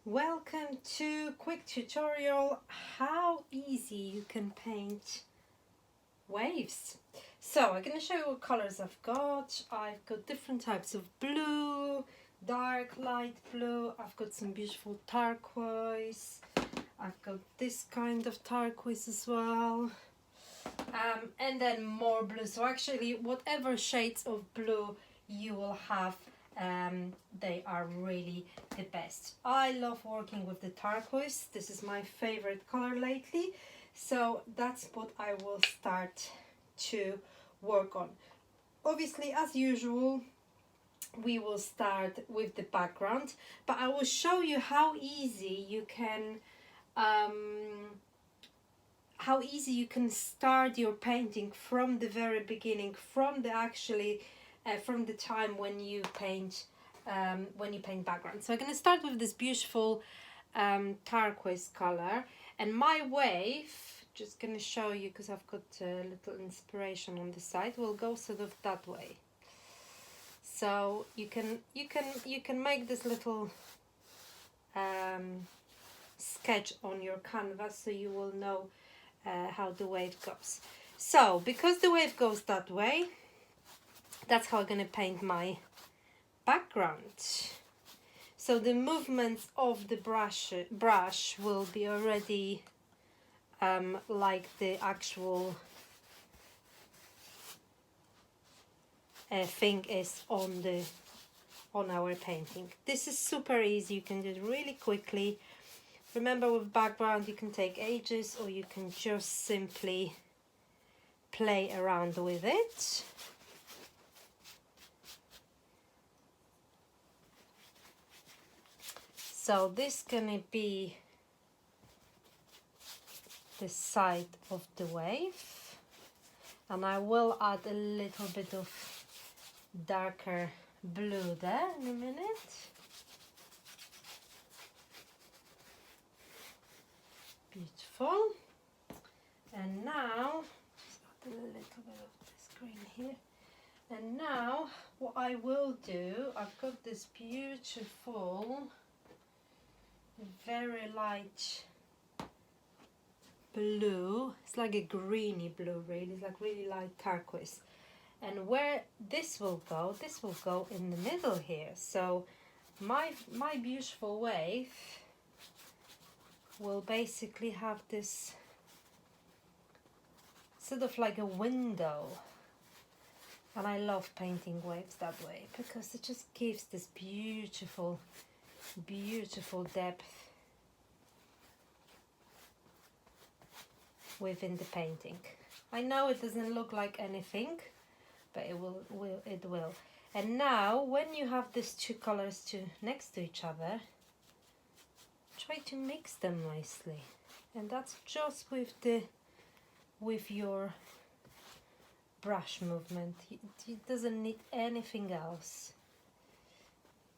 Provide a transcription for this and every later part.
Welcome to quick tutorial how easy you can paint waves. So I'm going to show you what colors I've got. I've got different types of blue, dark, light blue. I've got some beautiful turquoise. I've got this kind of turquoise as well. And then more blue. So actually whatever shades of blue you will have, they are really the best. I love working with the turquoise. This is my favorite color lately, so that's what I will start to work on. Obviously, as usual, we will start with the background, but I will show you how easy you can start your painting from the very beginning, from the time when you paint background. So I'm going to start with this beautiful turquoise color, and my wave, just going to show you because I've got a little inspiration on the side, will go sort of that way. So you can make this little sketch on your canvas so you will know how the wave goes. So because the wave goes that way, that's how I'm going to paint my background. So the movements of the brush will be already like the actual thing is on our painting. This is super easy. You can do it really quickly. Remember, with background you can take ages, or you can just simply play around with it. So this is gonna be the side of the wave, and I will add a little bit of darker blue there in a minute. Beautiful. And now just add a little bit of this green here. And now what I will do, I've got this beautiful very light blue. It's like a greeny blue, really. It's like really light turquoise. And where this will go in the middle here. So my beautiful wave will basically have this sort of like a window. And I love painting waves that way because it just gives this beautiful depth within the painting. I know it doesn't look like anything, but it will. And now when you have these two colors next to each other, try to mix them nicely. And that's just with your brush movement. It doesn't need anything else.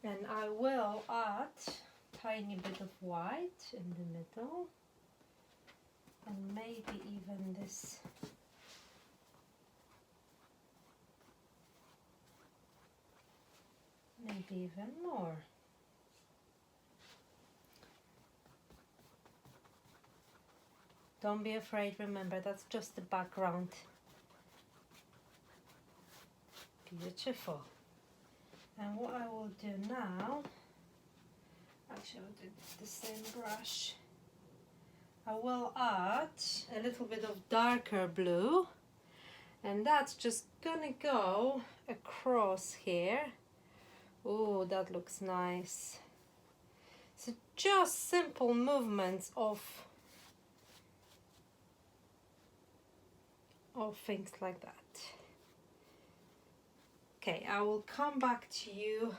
And I will add a tiny bit of white in the middle, and maybe even this maybe even more. Don't be afraid, remember that's just the background. Beautiful. And what I will do now, actually I'll do the same brush. I will add a little bit of darker blue, and that's just gonna go across here. Oh, that looks nice. So just simple movements of things like that. Okay, I will come back to you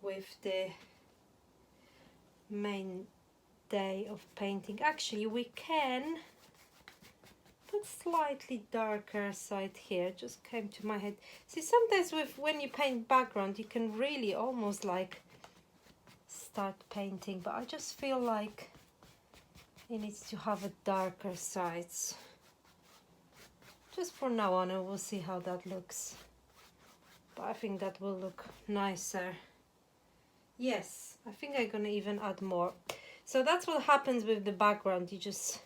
with the main day of painting. Actually, we can put slightly darker side here. Just came to my head. See, sometimes when you paint background, you can really almost like start painting, but I just feel like it needs to have a darker sides. Just for now on, and we'll see how that looks. But I think that will look nicer. Yes, I think I'm gonna even add more. So that's what happens with the background. You just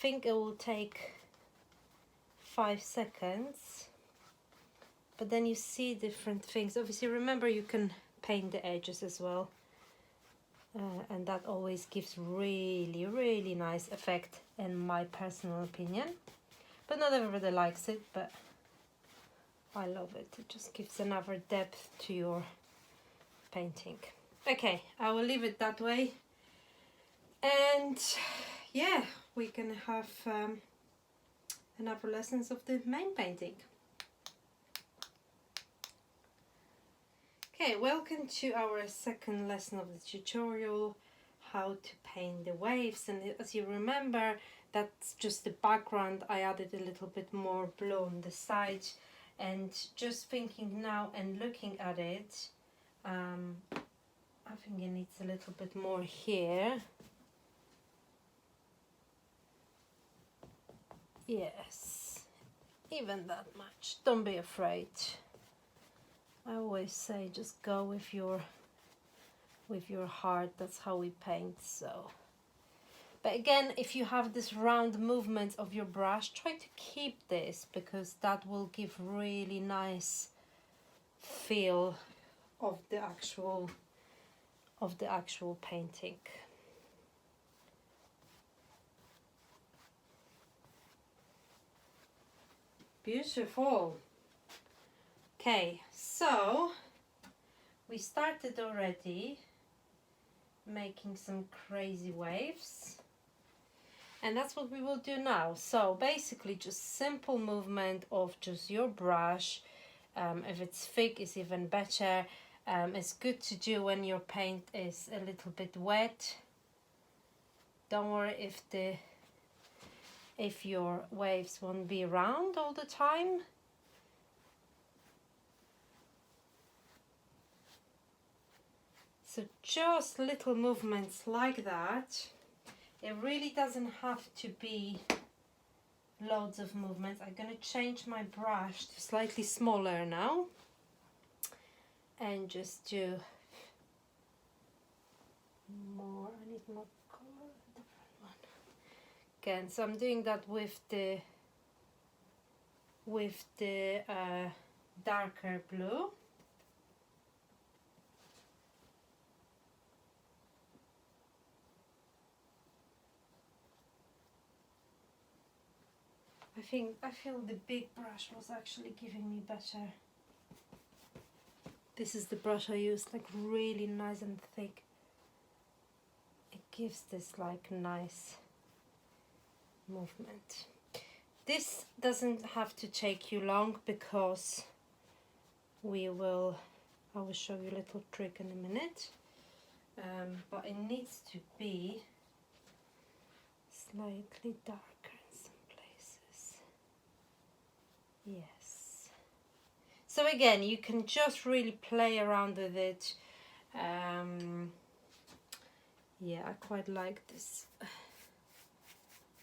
think it will take 5 seconds, but then you see different things. Obviously, remember you can paint the edges as well, and that always gives really nice effect in my personal opinion. But not everybody likes it, but I love it. It just gives another depth to your painting. Okay, I will leave it that way, and yeah, we can have another lessons of the main painting. Okay, welcome to our second lesson of the tutorial, how to paint the waves. And as you remember, that's just the background. I added a little bit more blue on the side, and just thinking now and looking at it, I think it needs a little bit more here. Yes, even that much. Don't be afraid. I always say just go with your heart. That's how we paint. So, but again, if you have this round movement of your brush, try to keep this, because that will give really nice feel of the actual painting. Beautiful. Okay, so we started already making some crazy waves, and that's what we will do now. So basically just simple movement of just your brush. If it's thick, it's even better. It's good to do when your paint is a little bit wet. Don't worry if your waves won't be round all the time. So just little movements like that. It really doesn't have to be loads of movements. I'm going to change my brush to slightly smaller now and just do more. I need more color, a different one. Again, so I'm doing that with the darker blue. I feel the big brush was actually giving me better. This is the brush I use, like really nice and thick. It gives this like nice movement. This doesn't have to take you long, because I will show you a little trick in a minute. But it needs to be slightly darker. Yes. So again, you can just really play around with it. Yeah, I quite like this. I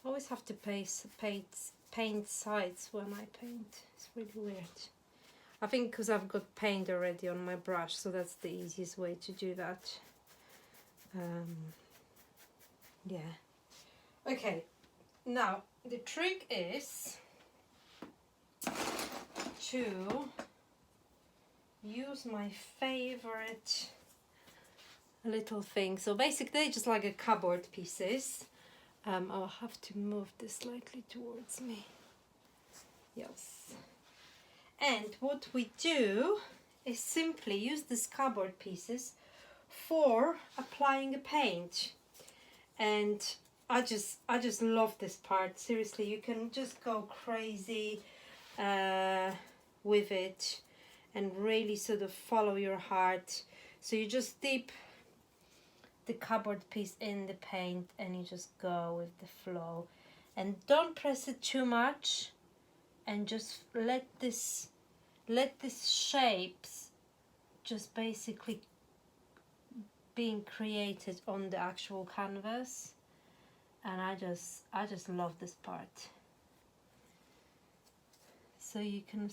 always have to paint sides when I paint. It's really weird. I think because I've got paint already on my brush, so that's the easiest way to do that. Yeah. Okay. Now the trick is to use my favorite little thing. So basically just like a cupboard pieces. I'll have to move this slightly towards me. Yes. And what we do is simply use these cardboard pieces for applying a paint. And I just love this part. Seriously, you can just go crazy with it and really sort of follow your heart. So you just dip the cardboard piece in the paint and you just go with the flow. And don't press it too much, and just let this shapes just basically being created on the actual canvas. And I just love this part. So you can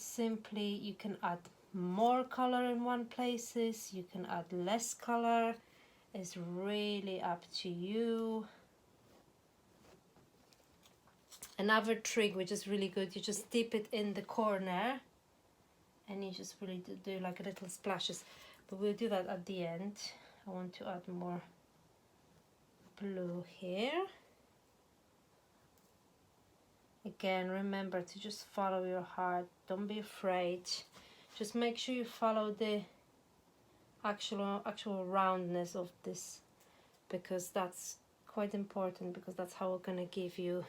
add more color in one places, you can add less color. is really up to you. Another trick which is really good, you just dip it in the corner and you just really do like little splashes, but we'll do that at the end. I want to add more blue here. Again, remember to just follow your heart, don't be afraid, just make sure you follow the actual roundness of this, because that's quite important, because that's how we're gonna give you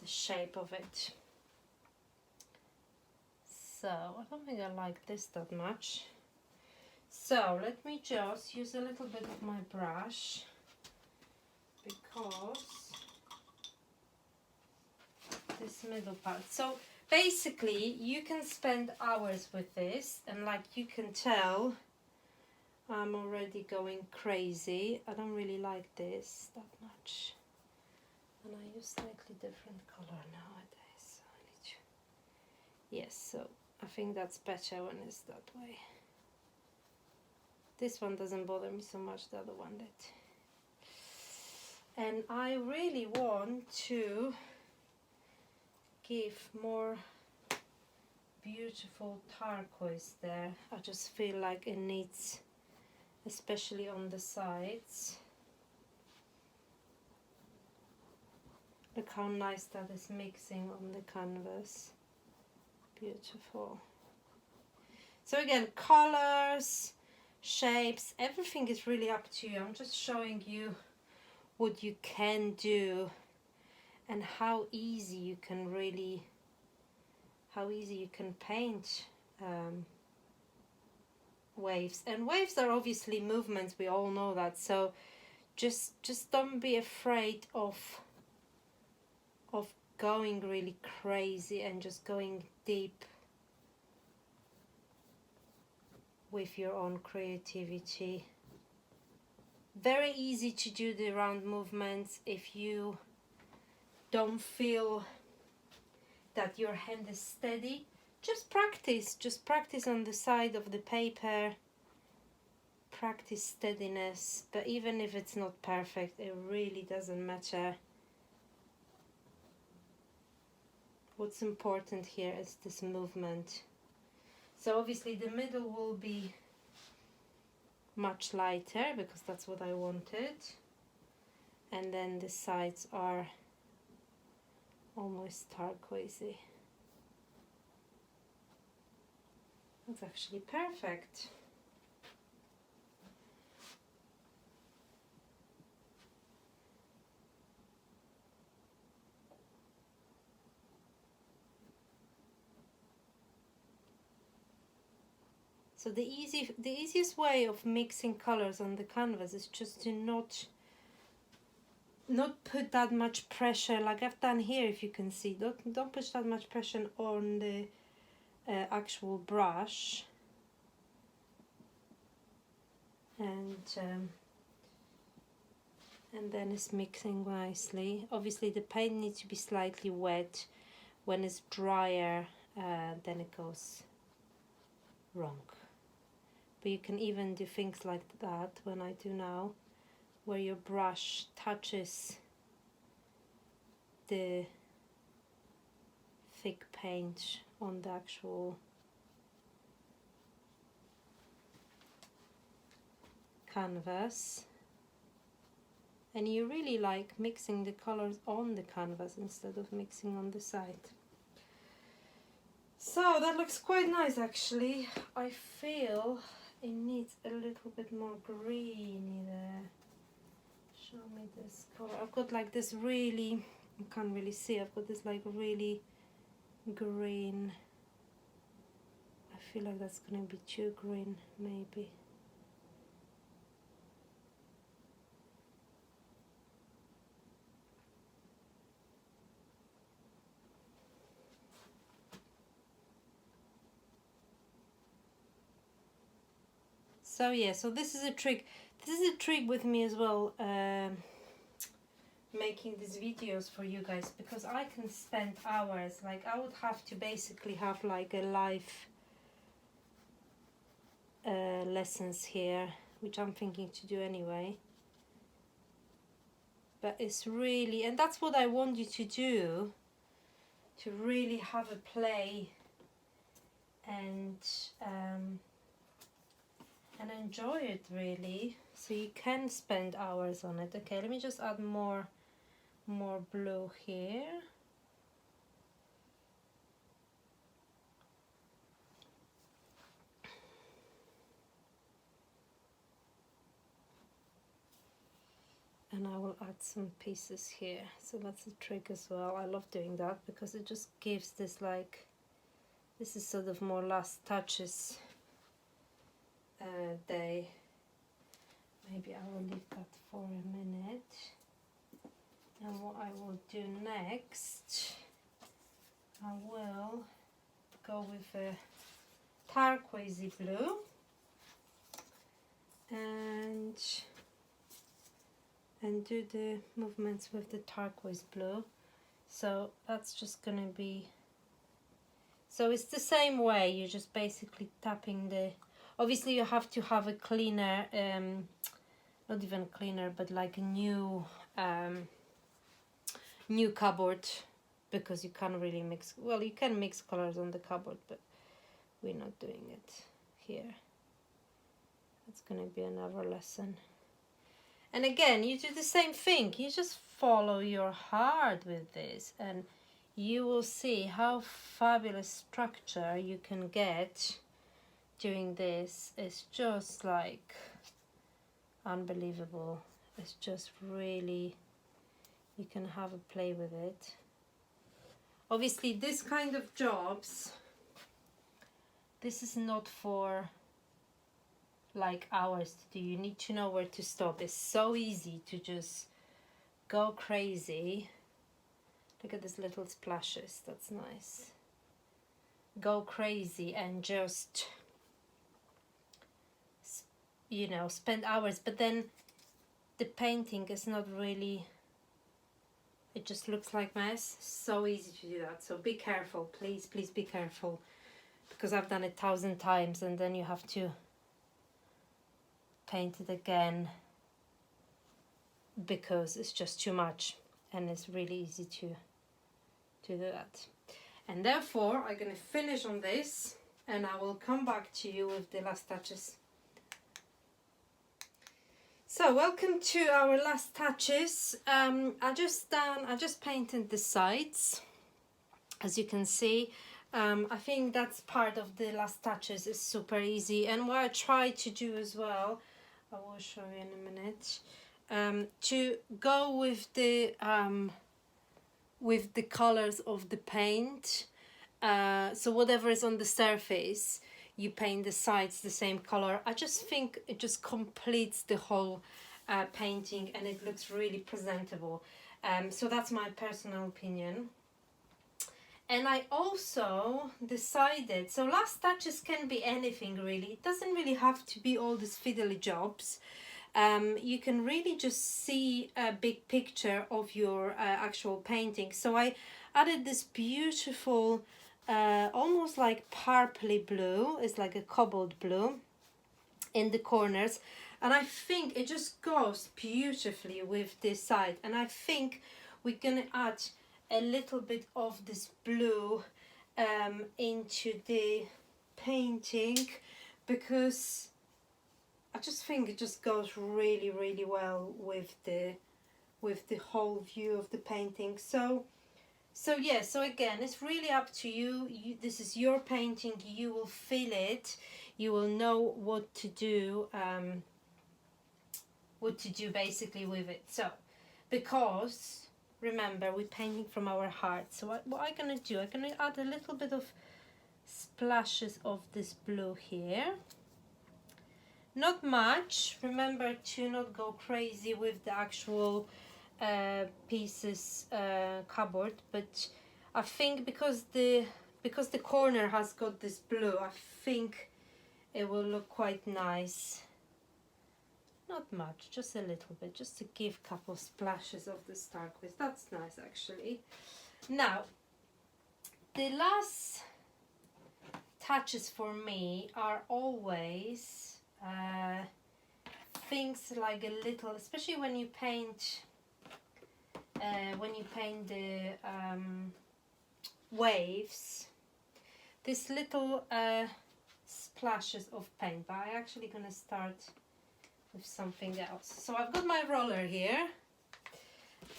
the shape of it. So I don't think I like this that much, so let me just use a little bit of my brush, because this middle part, so basically you can spend hours with this, and like you can tell I'm already going crazy. I don't really like this that much, and I use slightly different color nowadays, so I need to, yes, so I think that's better when it's that way. This one doesn't bother me so much, the other one did. And I really want to give more beautiful turquoise there. I just feel like it needs, especially on the sides. Look how nice that is mixing on the canvas. Beautiful. So again, colors, shapes, everything is really up to you. I'm just showing you what you can do and how easy you can really, how easy you can paint waves. And waves are obviously movements, we all know that, so just don't be afraid of going really crazy and just going deep with your own creativity. Very easy to do the round movements if you don't feel that your hand is steady. Just practice on the side of the paper, practice steadiness, but even if it's not perfect, it really doesn't matter. What's important here is this movement. So obviously the middle will be much lighter because that's what I wanted, and then the sides are almost turquoisey. That's actually perfect. So the easiest way of mixing colors on the canvas is just to not put that much pressure like I've done here. If you can see, don't put that much pressure on the actual brush, and then it's mixing nicely. Obviously the paint needs to be slightly wet. When it's drier, then it goes wrong. But you can even do things like that when I do now, where your brush touches the thick paint on the actual canvas, and you really like mixing the colors on the canvas instead of mixing on the side. So that looks quite nice actually. I feel it needs a little bit more greeny there. Show me this color. I've got like this really, you can't really see, I've got this like really green. I feel like that's gonna be too green maybe. So yeah, so this is a trick. This is a trick with me as well, making these videos for you guys, because I can spend hours. Like I would have to basically have like a live lessons here, which I'm thinking to do anyway. But it's really, and that's what I want you to do, to really have a play and enjoy it really, so you can spend hours on it. Okay, let me just add more blue here. And I will add some pieces here, so that's a trick as well. I love doing that because it just gives this, like, this is sort of more last touches day. Maybe I will leave that for a minute. And what I will do next, I will go with a turquoisey blue and do the movements with the turquoise blue. So that's just gonna be, so it's the same way, you're just basically tapping the, obviously you have to have a cleaner, not even cleaner, but like a new new cupboard, because you can't really mix, well, you can mix colors on the cupboard, but we're not doing it here. That's gonna be another lesson. And again, you do the same thing, you just follow your heart with this, and you will see how fabulous structure you can get doing this. It's just like unbelievable. It's just really, you can have a play with it. Obviously this kind of jobs, this is not for like hours to do. You need to know where to stop. It's so easy to just go crazy. Look at these little splashes, that's nice. Go crazy and just, you know, spend hours, but then the painting is not really, it just looks like mess. So easy to do that, so be careful, please be careful, because I've done it 1,000 times and then you have to paint it again because it's just too much, and it's really easy to do that. And therefore I'm going to finish on this and I will come back to you with the last touches. So welcome to our last touches. I just painted the sides, as you can see. I think that's part of the last touches, is super easy, and what I try to do as well, I will show you in a minute, to go with the colors of the paint. So whatever is on the surface, you paint the sides the same color. I just think it just completes the whole painting and it looks really presentable. So that's my personal opinion. And I also decided, so last touches can be anything really. It doesn't really have to be all these fiddly jobs. You can really just see a big picture of your actual painting. So I added this beautiful, almost like purpley blue. It's like a cobalt blue in the corners. And I think it just goes beautifully with this side. And I think we're gonna add a little bit of this blue into the painting, because I just think it just goes really well with the whole view of the painting. So yeah, so again, it's really up to you. This is your painting, you will feel it, you will know what to do basically with it. So because remember, we're painting from our heart. So what I'm gonna do, I'm gonna add a little bit of splashes of this blue here. Not much. Remember to not go crazy with the actual pieces cupboard, but I think because the corner has got this blue, I think it will look quite nice. Not much, just a little bit, just to give a couple splashes of the turquoise. That's nice actually. Now, the last touches for me are always things like a little, especially when you paint the waves, this little splashes of paint. But I'm actually gonna start with something else. So I've got my roller here,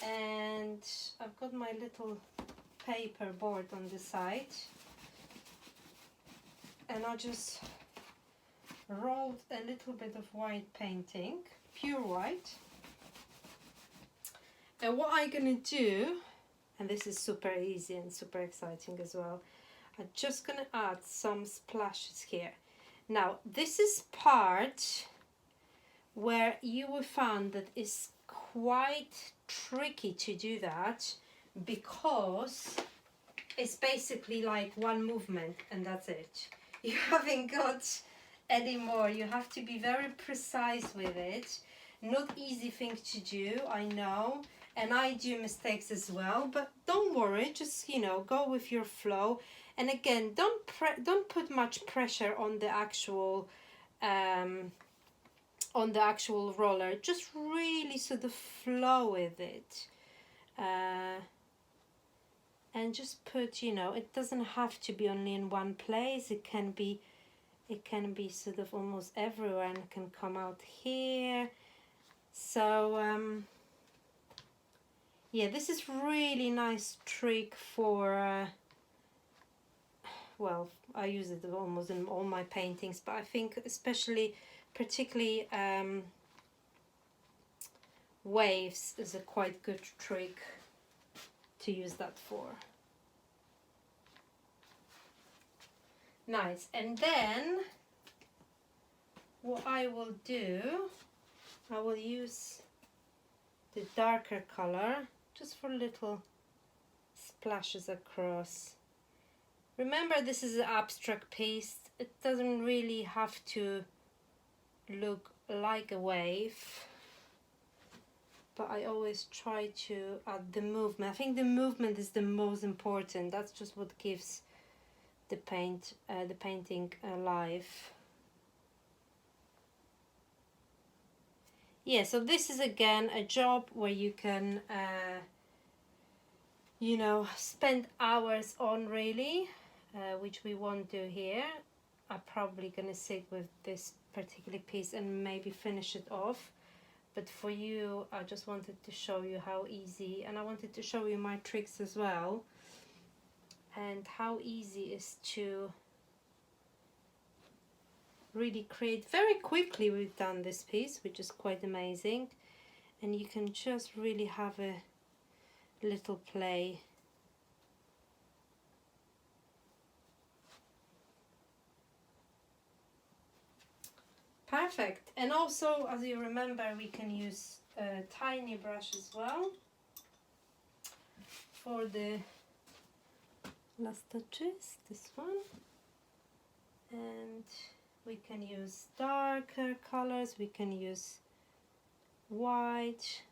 and I've got my little paper board on the side, and I just rolled a little bit of white painting, pure white. And what I'm gonna do, and this is super easy and super exciting as well, I'm just gonna add some splashes here. Now this is part where you will find that it's quite tricky to do that, because it's basically like one movement and that's it. You haven't got any more. You have to be very precise with it. Not easy thing to do, I know, and I do mistakes as well, but don't worry, just, you know, go with your flow. And again, don't put much pressure on the actual roller. Just really sort of flow with it, and just put, you know, it doesn't have to be only in one place. It can be sort of almost everywhere, and it can come out here. So yeah, this is really nice trick for well, I use it almost in all my paintings, but I think particularly waves is a quite good trick to use that for. Nice. And then what I will do, I will use the darker color just for little splashes across. Remember, this is an abstract piece. It doesn't really have to look like a wave, but I always try to add the movement. I think the movement is the most important. That's just what gives the painting life. Yeah, so this is again a job where you can you know, spend hours on, really, which we won't do here. I'm probably gonna sit with this particular piece and maybe finish it off, but for you I just wanted to show you how easy, and I wanted to show you my tricks as well, and how easy it is to really create. Very quickly we've done this piece, which is quite amazing, and you can just really have a little play. Perfect. And also, as you remember, we can use a tiny brush as well for the last touches, this one, and we can use darker colors, we can use white,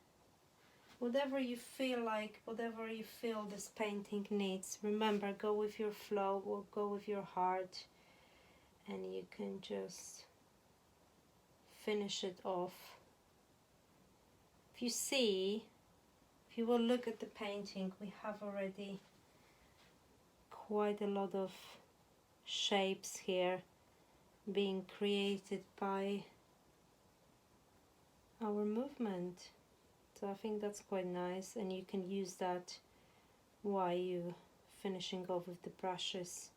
whatever you feel like, whatever you feel this painting needs. Remember, go with your flow, or go with your heart, and you can just finish it off. If you see, if you will look at the painting, we have already quite a lot of shapes here being created by our movement. So I think that's quite nice, and you can use that while you finishing off with the brushes.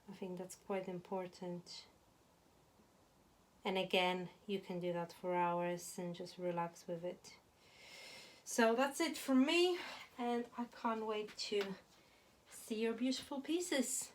I think that's quite important. And again, you can do that for hours and just relax with it. So that's it from me, and I can't wait to see your beautiful pieces.